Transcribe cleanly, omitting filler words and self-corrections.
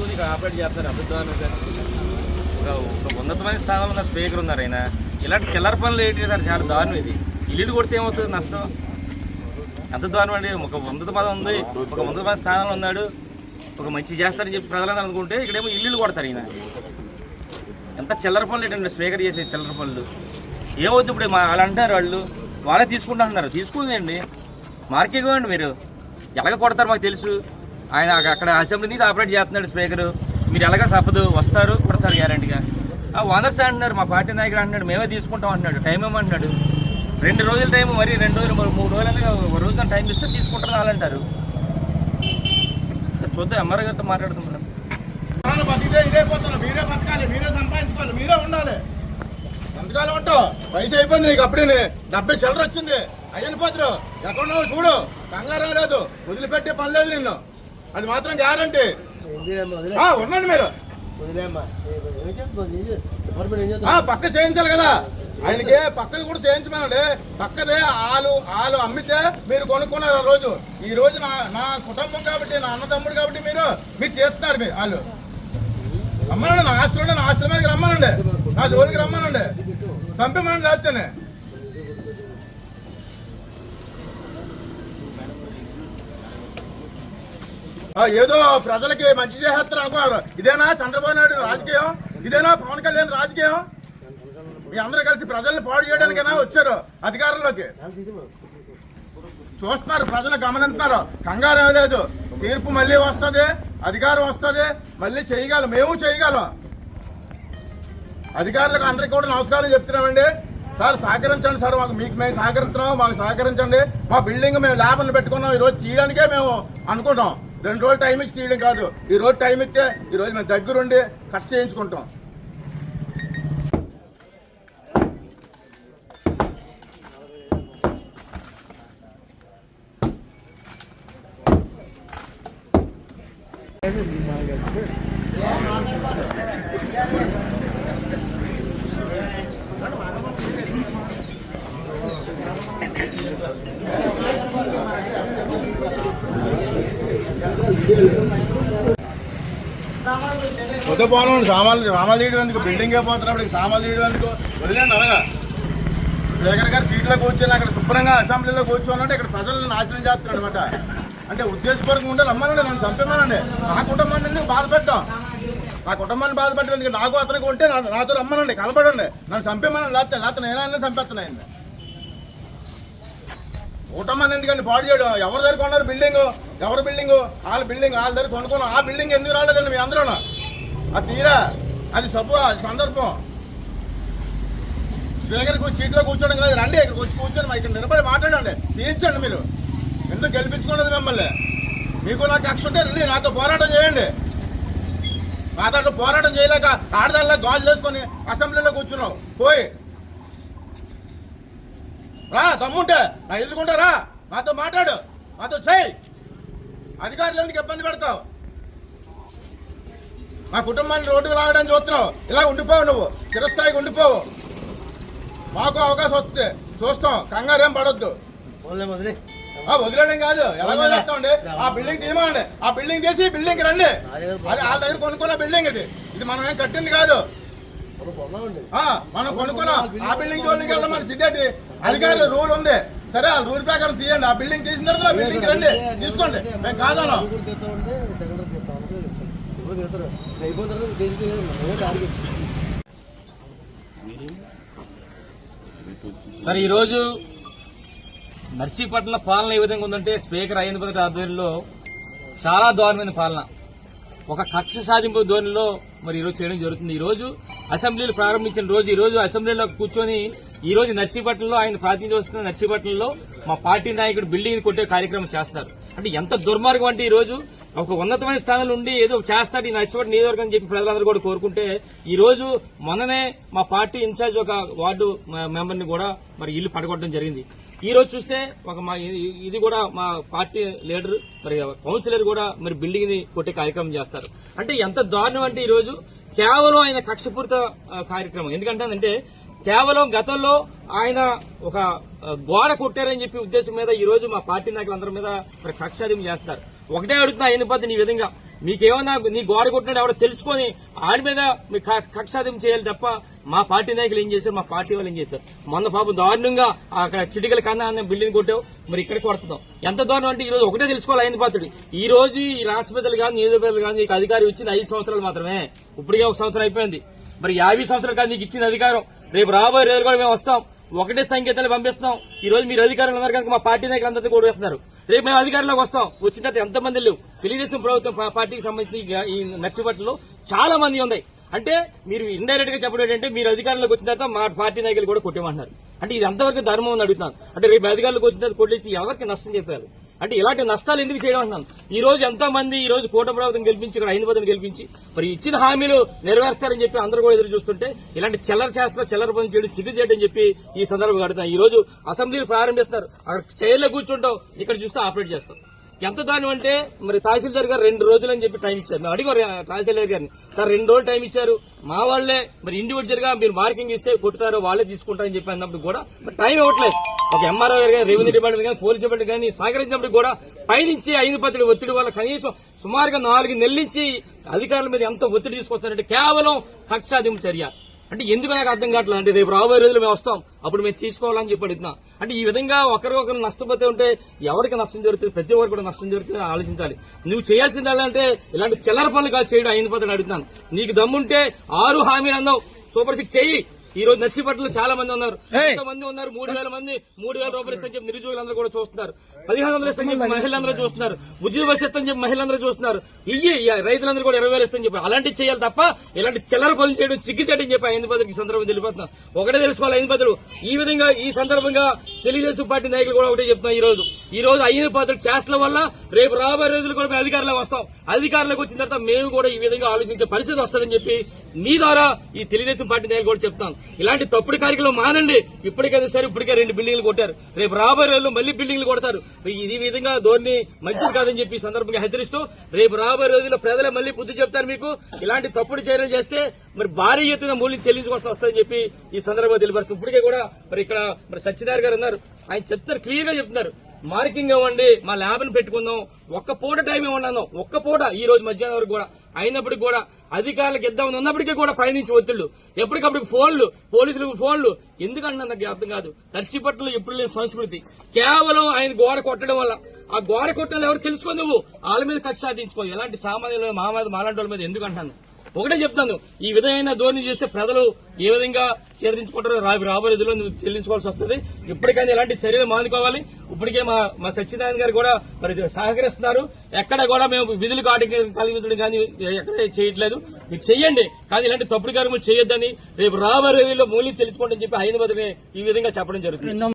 తీసుకుని ఇక్కడ ఆపరేట్ చేస్తారు. అభివృద్ధి ఒక ఉన్నతమైన స్థానంలో ఉన్న స్పీకర్ ఉన్నారు. ఆయన ఇలాంటి చిల్లర పనులు ఏంటి సార్? చాలా దారుణం. ఇది ఇల్లు కొడితే ఏమవుతుంది నష్టం? అంత దారుణం అండి. ఒక ఉన్నత పదం ఉంది, ఒక ఉన్నతమైన స్థానంలో ఉన్నాడు, ఒక మంచి చేస్తారని చెప్పి ప్రజలందరూ అనుకుంటే ఇక్కడేమో ఇల్లు కొడతారు. ఈయన ఎంత చిల్లర పనులు ఏంటండి స్పీకర్ చేసే చిల్లర పనులు. ఏమవుతుంది ఇప్పుడు? వాళ్ళు అంటారు, వాళ్ళే తీసుకుంటా అంటున్నారు. తీసుకుందండి, మార్కెట్ ఇవ్వండి. మీరు ఎలాగ కొడతారు మాకు తెలుసు. ఆయన అక్కడ అసెంబ్లీ నుంచి ఆపరేట్ చేస్తున్నాడు స్పీకరు. మీరు ఎలాగ తప్పదు, వస్తారు కొడతారు గ్యారంటీగా. ఓనర్స్ అంటున్నారు, మా పార్టీ నాయకుడు అంటున్నాడు మేమే తీసుకుంటాం అంటున్నాడు. టైం ఏమంటున్నాడు? 2 రోజుల టైం, మరి 2 రోజులు 3 రోజులు ఒక రోజు టైం ఇస్తే తీసుకుంటారు వాళ్ళంటారు. సార్ చూద్దాం, ఎంఆర్ఓ గారితో మాట్లాడుతున్నాం. ఇదే పోతున్నా, మీరే బతకాలి, మీరే సంపాదించుకోవాలి, మీరే ఉండాలి. ఎంతకాలం ఉంటావు? వయసు అయిపోయింది నీకు. అప్పుడే 70 చిల్లర వచ్చింది. అయ్యని పోతురు ఎక్కడున్నావు చూడు. కంగారం లేదు, వదిలిపెట్టే పని లేదు నిన్ను. అది మాత్రం గ్యారంటీ. ఉండండి మీరు. పక్క చేయించాలి కదా ఆయనకి. పక్కది కూడా చేయించమనండి. పక్కదే ఆలు అమ్మితే మీరు కొనుక్కున్నారు ఆ రోజు. ఈ రోజు నా కుటుంబం కాబట్టి, నా అన్నదమ్ముడు కాబట్టి మీరు తీస్తున్నారు. మీరు వాళ్ళు రమ్మనండి. నా ఆస్తులు ఉండే, నా ఆస్తుల మీదకి రమ్మనండి, నా జోలికి రమ్మనండి. చంపేమనండి లేస్తేనే. ఏదో ప్రజలకి మంచి చేసేస్తారు అనుకున్నారు. ఇదేనా చంద్రబాబు నాయుడు రాజకీయం? ఇదేనా పవన్ కళ్యాణ్ రాజకీయం? మీ అందరూ కలిసి ప్రజల్ని పాడు చేయడానికైనా వచ్చారు అధికారంలోకి. చూస్తున్నారు, ప్రజలు గమనిస్తున్నారు. కంగారం లేదు. తీర్పు మళ్ళీ వస్తుంది, అధికారం వస్తుంది, మళ్ళీ చేయగలం. మేము చేయగలం. అధికారులకు అందరికీ కూడా నమస్కారం చెప్తున్నామండి. సార్ సహకరించండి సార్, మీకు మేము సహకరిస్తున్నాం, మాకు సహకరించండి. మా బిల్డింగ్ మేము ల్యాబ్ని పెట్టుకున్నాం. ఈరోజు తీయడానికే మేము అనుకుంటాం. 2 రోజులు టైం ఇచ్చి తీయడం కాదు. ఈ రోజు టైం ఇస్తే ఈరోజు మేము దగ్గరుండి కట్ చేయించుకుంటాం. కొత్త పోను సామాన్లు తీయడం ఎందుకు? బిల్డింగ్ అయిపోతున్నప్పుడు సామాన్లు తీయడం ఎందుకు? వదిలేండి. అలాగా స్పీకర్ గారు సీట్లో కూర్చొని అక్కడ శుభ్రంగా అసెంబ్లీలో కూర్చోనంటే ఇక్కడ ప్రజలను నాశనం చేస్తున్నాడు అనమాట. అంటే ఉద్దేశపూర్వకంగా ఉంటే రమ్మనండి, నన్ను చంపేమనండి. నా కుటుంబాన్ని ఎందుకు బాధ పెట్టాం? నా కుటుంబాన్ని బాధ పెట్టడం ఎందుకు? నాకు అతనికి ఉంటే నాతో రమ్మనండి, కలపడండి. నన్ను చంపేమనండి. లేకపోతే నేనైనా చంపేస్తున్నాయండి. కుటుంబాన్ని ఎందుకండి పాడు చేయడం? ఎవరి దగ్గర కొన్నారు బిల్డింగ్? ఎవరి బిల్డింగ్? వాళ్ళ బిల్డింగ్ వాళ్ళ దగ్గర కొనుక్కున్నాం. ఆ బిల్డింగ్ ఎందుకు రాలేదండి మీ అందరూ? అది తీరా, అది సందర్భం. స్పీకర్ సీట్లో కూర్చోడం కాదు, రండి ఇక్కడికి వచ్చి కూర్చొని ఇక్కడ నిలబడి మాట్లాడండి, తీర్చండి. మీరు ఎందుకు గెలిపించుకున్నది మిమ్మల్ని? మీకు నాకు కక్ష ఉంటే రండి, నాతో పోరాటం చేయండి. నాతో పోరాటం చేయలేక ఆడదాల్లా గాజులు వేసుకొని అసెంబ్లీలో కూర్చున్నావు. పోయి రా, దమ్ముంటే నా ఎదుర్కొంటారా? నాతో మాట్లాడు, నాతో చేయి. అధికారులు ఎందుకు ఇబ్బంది పెడతావు? నా కుటుంబాన్ని రోడ్డుకు రావడానికి చూస్తున్నావు. ఇలా ఉండిపోవు, నువ్వు చిరస్థాయికి ఉండిపోవు. మాకు అవకాశం వస్తే చూస్తాం, కంగారేం పడొద్దు. వదిలేయడం కాదు, ఎలా వదిలేస్తామండి? ఆ బిల్డింగ్ తీయమండి. ఆ బిల్డింగ్ తీసి బిల్డింగ్ రండి. అది వాళ్ళ దగ్గర కొనుక్కున్న బిల్డింగ్. ఇది మనం ఏం కట్టింది కాదు. మనం కొనుక్కున్నాం. ఆ బిల్డింగ్ జోలికి వెళ్ళమని సిద్ధేటి అధికారులు రూల్ ఉంది. సరే, ఆ రూల్ ప్రకారం తీయండి. ఆ బిల్డింగ్ తీసిన తర్వాత ఆ బిల్డింగ్ రండి, తీసుకోండి. మేము కాదన్నాం. సార్, ఈరోజు నర్సీపట్నం పాలన ఏ విధంగా ఉందంటే, స్పీకర్ అయ్యన పదవి ఆధ్వర్యంలో చాలా దారుణమైన పాలన, ఒక కక్ష సాధింపు ధోరణిలో మరి ఈరోజు చేయడం జరుగుతుంది. ఈ రోజు అసెంబ్లీలు ప్రారంభించిన రోజు, ఈ రోజు అసెంబ్లీలో కూర్చొని ఈ రోజు నర్సీపట్నంలో ఆయన ప్రాతినిధ్యం వస్తున్న నర్సీపట్నంలో మా పార్టీ నాయకుడు బిల్డింగ్ కొట్టే కార్యక్రమం చేస్తారు. అంటే ఎంత దుర్మార్గం అంటే, ఈ రోజు ఒక ఉన్నతమైన స్థానంలో ఉండి ఏదో చేస్తాడు ఈ నర్సీపట్నం నియోజకవర్గం అని చెప్పి ప్రజలందరూ కూడా కోరుకుంటే, ఈ రోజు మొన్ననే మా పార్టీ ఇన్ఛార్జ్ ఒక వార్డు మెంబర్ ని కూడా మరి ఇల్లు పడగొట్టడం జరిగింది. ఈ రోజు చూస్తే ఇది కూడా మా పార్టీ లీడర్ మరి కౌన్సిలర్ కూడా మరి బిల్డింగ్ ని కొట్టే కార్యక్రమం చేస్తారు. అంటే ఎంత దారుణం అంటే, ఈ రోజు కేవలం ఆయన కక్షపూరిత కార్యక్రమం. ఎందుకంటే కేవలం గతంలో ఆయన ఒక గోడ కొట్టారని చెప్పి ఉద్దేశం మీద ఈ రోజు మా పార్టీ నాయకులందరి మీద మరి కక్షాదింపు చేస్తారు. ఒకటే అడుగుతున్నా, ఆయన పద్ధతి ఈ విధంగా మీకేమన్నా నీ గోడ కొట్టినాడు ఎవడో తెలుసుకొని ఆడి మీద మీరు కక్షాదింపు చేయాలి తప్ప మా పార్టీ నాయకులు ఏం చేశారు, మా పార్టీ వాళ్ళు ఏం చేశారు. మొన్న పాపం దారుణంగా అక్కడ చిటికల కన్నా అన్న బిల్డింగ్ కొట్టావు, మరి ఇక్కడ కొడుతున్నాం. ఎంత దారుణం అంటే ఈ రోజు ఒకటే తెలుసుకోవాలి అయింది పాత్రుడు. ఈ రోజు ఈ రాష్ట్ర పెద్దలు కానీ నియోజకవర్గాలు కానీ నీకు అధికారం ఇచ్చింది 5 సంవత్సరాలు మాత్రమే. ఇప్పటికే 1 సంవత్సరం అయిపోయింది. మరి 50 సంవత్సరాలు కాదు నీకు ఇచ్చిన అధికారం. రేపు రాబోయే రోజులు కూడా మేము వస్తాం, ఒకటే సంకేతాలు పంపిస్తున్నాం. ఈ రోజు మీరు అధికారులు ఉన్నారు కనుక మా పార్టీ నాయకులందరితో కూడా వేస్తున్నారు. రేపు మేము అధికారంలోకి వస్తాం. వచ్చిన తర్వాత ఎంతమంది లేవు. తెలుగుదేశం ప్రభుత్వం పార్టీకి సంబంధించిన ఈ నర్సిపట్లలో చాలా మంది ఉన్నాయి. అంటే మీరు ఇండైరెక్ట్ గా చెప్పడం ఏంటంటే మీరు అధికారంలోకి వచ్చిన తర్వాత మా పార్టీ నాయకులు కూడా కొట్టేమంటున్నారు. అంటే ఇది ఎంతవరకు ధర్మం అని అడుగుతున్నాను. అంటే రేపు అధికారులకు వచ్చిన తర్వాత కొట్టేసి ఎవరికి నష్టం చెప్పారు? అంటే ఇలాంటి నష్టాలు ఎందుకు చేయడం అంటున్నాను. ఈ రోజు ఎంతో మంది ఈ రోజు కూటమి ప్రభుత్వం గెలిపించి ఇక్కడ 5 మందిని గెలిపించి మరి ఇచ్చిన హామీలు నెరవేరుస్తారని చెప్పి అందరూ కూడా ఎదురు చూస్తుంటే ఇలాంటి చిల్లర చేష్టలు చిల్లర పనులు చేయడం సిగ్గు చేయడం చెప్పి ఈ సందర్భంగా అడుగుతాను. ఈ రోజు అసెంబ్లీలు ప్రారంభిస్తారు, అక్కడ చైర్లో కూర్చుంటాం, ఇక్కడ చూస్తే ఆపరేట్ చేస్తాం. ఎంత దాని అంటే మరి తహసీల్దార్ గారు 2 రోజులు అని చెప్పి టైం ఇచ్చారు. మేము అడిగారు తహసీల్దార్ గారిని, సార్ 2 రోజులు టైం ఇచ్చారు, మా వాళ్లే మరి ఇండివిజువల్ గా మీరు మార్కింగ్ ఇస్తే కొట్టుతారో వాళ్ళే తీసుకుంటారని చెప్పి అన్నప్పుడు కూడా మరి టైం ఇవ్వట్లేదు. ఒక ఎంఆర్ఓ గారు కానీ రెవెన్యూ డిపార్ట్మెంట్ కానీ పోలీస్ డిపార్ట్మెంట్ కానీ సహకరించినప్పుడు కూడా పైనుంచి 5 పత్రికల ఒత్తిడి వల్ల కనీసం సుమారుగా 4 నెలల నుంచి అధికారుల మీద ఎంత ఒత్తిడి తీసుకొస్తారంటే కేవలం కక్షాదింపు చర్య. అంటే ఎందుకు నాకు అర్థం కావట్లేదు. అంటే రేపు రాబోయే రోజులు మేము వస్తాం, అప్పుడు మేము తీసుకోవాలని చెప్పి అడుగుతున్నాం. అంటే ఈ విధంగా ఒకరికొకరు నష్టపోతే ఉంటే ఎవరికి నష్టం జరుగుతుంది? ప్రతి ఒక్కరు కూడా నష్టం జరుగుతుంది ఆలోచించాలి. నువ్వు చేయాల్సింది అంటే ఇలాంటి చిల్లర పనులు కాదు చేయడం. 5 పత్రికలు అడుగుతున్నాను. నీకు దమ్ముంటే 6 హామీలు అన్నావు, సూపర్ 6 చెయ్యి. ఈ రోజు నర్సీపట్నంలో చాలా మంది ఉన్నారు, ఎంతమంది ఉన్నారు, 3,000 మంది 3,000 రూపాయలు ఇస్తని చెప్పి నిరుద్యోగులందరూ కూడా చూస్తున్నారు. 1,500 ఇస్తని చెప్పి మహిళలందరూ చూస్తున్నారు. ఉచిత బస్సు ఇస్తని చెప్పి మహిళలందరూ చూస్తున్నారు. రైతులందరూ కూడా 20,000 ఇస్తని చెప్పి అలాంటివి చేయాలి తప్ప ఇలాంటి చిల్లర పనులు చేయడం సిగ్గు చేయడం చెప్పి 5 పత్రిక సందర్భంగా తెలిపోతున్నాం. ఒకటే తెలుసుకోవాలి 5 పత్రికలు. ఈ విధంగా ఈ సందర్భంగా తెలుగుదేశం పార్టీ నాయకులు కూడా ఒకటే చెప్తున్నాం. ఈ రోజు 5 పత్రికలు చేష్టల వల్ల రేపు రాబోయే రోజులు కూడా మేము అధికారంలోకి వస్తాం. అధికారంలోకి వచ్చిన తర్వాత మేము కూడా ఈ విధంగా ఆలోచించే పరిస్థితి వస్తుందని చెప్పి మీ ద్వారా ఈ తెలుగుదేశం పార్టీ నాయకులు కూడా చెప్తాం. ఇలాంటి తప్పుడు కార్యక్రమం మానండి. ఇప్పటికైతే సరే ఇప్పటికే 2 బిల్డింగ్లు కొట్టారు, రేపు రాబోయే రోజుల్లో మళ్లీ బిల్డింగ్లు కొడతారు. ఈ విధంగా ధోరణి మంచిది కాదని చెప్పి సందర్భంగా హెచ్చరిస్తూ రేపు రాబోయే రోజుల్లో ప్రజలే మళ్లీ బుద్ధి చెప్తారు. మీకు ఇలాంటి తప్పుడు చర్యలు చేస్తే మరి భారీ ఎత్తున మూల్యం చెల్లించుకోవాల్సి వస్తుందని చెప్పి ఈ సందర్భంగా తెలియపరుస్తుంది. ఇప్పటికే కూడా మరి ఇక్కడ మరి సత్యనారాయణ గారు ఉన్నారు, ఆయన చెప్తారు, క్లియర్ గా చెప్తున్నారు. మార్కింగ్ ఇవ్వండి, మా ల్యాబ్ ని పెట్టుకుందాం, ఒక్క పూట టైం ఇవ్వండి, ఒక్క పూట ఈ రోజు మధ్యాహ్నం వరకు కూడా అయినప్పటికీ కూడా అధికారులకు ఇద్దామని ఉన్నప్పటికీ కూడా పైనుంచి ఒత్తిళ్లు, ఎప్పటికప్పుడు ఫోన్లు, పోలీసులకు ఫోన్లు. ఎందుకంటున్నా నాకు అర్థం కాదు. నర్సీపట్నంలో ఎప్పుడు లేని సంస్కృతి కేవలం ఆయన గోడ కొట్టడం వల్ల. ఆ గోడ కొట్టడం ఎవరు తెలుసుకో, నువ్వు వాళ్ళ మీద కక్ష సాధించుకో. ఎలాంటి సామాన్యులు మాలాంటి వాళ్ళ మీద ఎందుకు అంటాను. ఒకటే చెప్తాను, ఈ విధమైన ధోరణి చేస్తే ప్రజలు ఏ విధంగా చేదరించుకుంటారో రాబోయే రోజుల్లో నువ్వు చెల్లించుకోవాల్సి వస్తుంది. ఇప్పటికైనా ఇలాంటి చర్యలు మానుకోవాలి. ఇప్పటికే మా సత్యనారాయణ గారు కూడా మరి సహకరిస్తున్నారు. ఎక్కడ కూడా మేము విధులు కలిగించడం కానీ ఎక్కడ చేయట్లేదు. మీరు చెయ్యండి, కానీ ఇలాంటి తప్పుడు కార్యక్రమాలు చేయొద్దని రేపు రాబోయే రోజుల్లో మూల్యం చెల్లించుకోండి చెప్పి 5 మందిని ఈ విధంగా చెప్పడం జరుగుతుంది.